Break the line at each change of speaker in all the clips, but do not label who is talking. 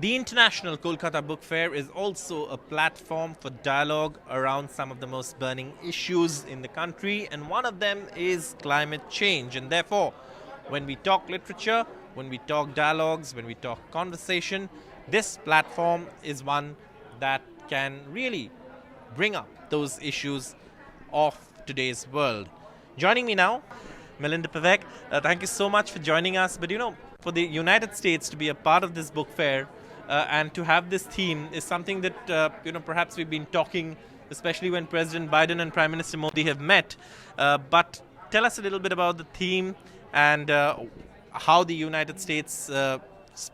The International Kolkata Book Fair is also a platform for dialogue around some of the most burning issues in the country, and one of them is climate change. And therefore, when we talk literature, when we talk dialogues, when we talk conversation, this platform is one that can really bring up those issues of today's world. Joining me now, Melinda Pavek. Thank you so much for joining us. But for the United States to be a part of this book fair and to have this theme is something that perhaps we've been talking, especially when President Biden and Prime Minister Modi have met. But tell us a little bit about the theme and how the United States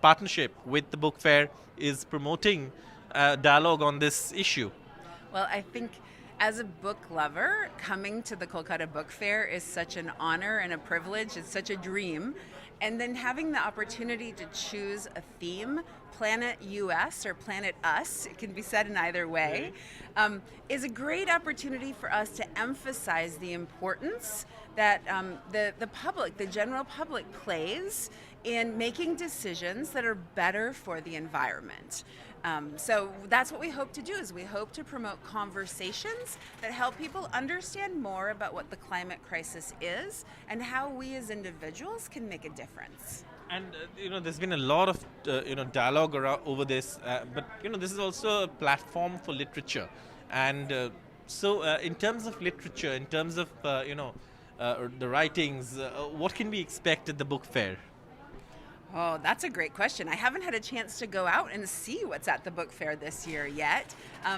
partnership with the book fair is promoting dialogue on this issue.
Well, I think as a book lover, coming to the Kolkata Book Fair is such an honor and a privilege. It's such a dream. And then having the opportunity to choose a theme, Planet US or Planet Us, it can be said in either way, is a great opportunity for us to emphasize the importance that the public, the general public, plays in making decisions that are better for the environment. So that's what we hope to do, is we hope to promote conversations that help people understand more about what the climate crisis is and how we as individuals can make a difference.
And there's been a lot of dialogue over this, but this is also a platform for literature, and so in terms of literature, in terms of the writings, what can we expect at the book fair?
Oh, that's a great question. I haven't had a chance to go out and see what's at the book fair this year yet,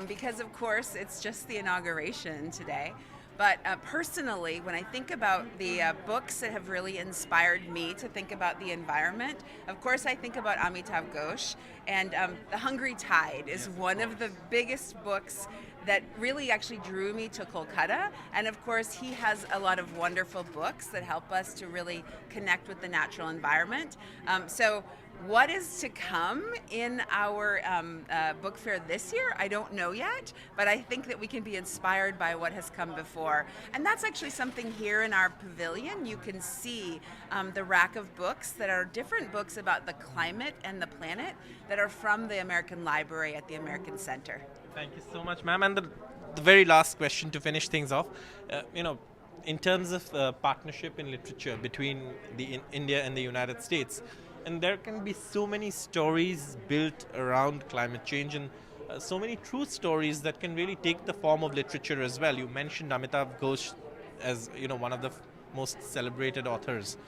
because of course it's just the inauguration today. But personally, when I think about the books that have really inspired me to think about the environment, of course I think about Amitav Ghosh, and The Hungry Tide is one of the biggest books that really actually drew me to Kolkata. And of course, he has a lot of wonderful books that help us to really connect with the natural environment. So what is to come in our book fair this year, I don't know yet, but I think that we can be inspired by what has come before. And that's actually something here in our pavilion. You can see the rack of books that are different books about the climate and the planet that are from the American Library at the American Center.
Thank you so much, ma'am. And the very last question to finish things off, in terms of partnership in literature between India and the United States, and there can be so many stories built around climate change and so many true stories that can really take the form of literature as well. You mentioned Amitav Ghosh as one of the most celebrated authors.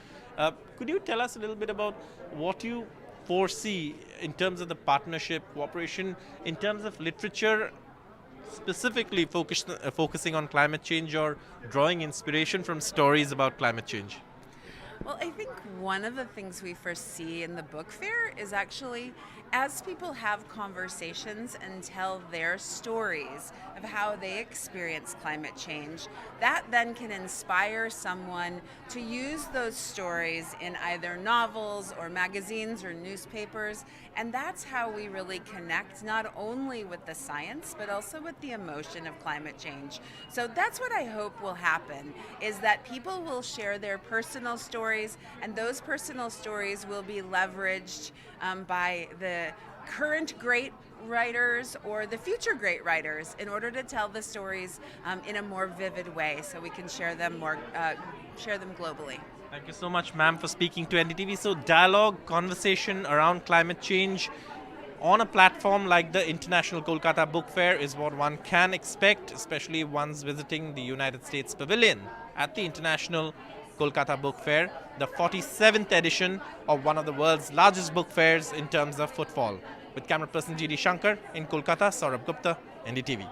Could you tell us a little bit about what you foresee in terms of the partnership, cooperation, in terms of literature, specifically focusing on climate change or drawing inspiration from stories about climate change?
Well, I think one of the things we foresee in the book fair is actually as people have conversations and tell their stories of how they experience climate change, that then can inspire someone to use those stories in either novels or magazines or newspapers. And that's how we really connect not only with the science, but also with the emotion of climate change. So that's what I hope will happen, is that people will share their personal stories, and those personal stories will be leveraged by the current great writers or the future great writers in order to tell the stories in a more vivid way, so we can share them globally.
Thank you so much, ma'am, for speaking to NDTV. So dialogue, conversation around climate change on a platform like the International Kolkata Book Fair is what one can expect, especially if one's visiting the United States Pavilion at the International Kolkata Book Fair, the 47th edition of one of the world's largest book fairs in terms of footfall. With camera person G.D. Shankar in Kolkata, Saurabh Gupta, NDTV.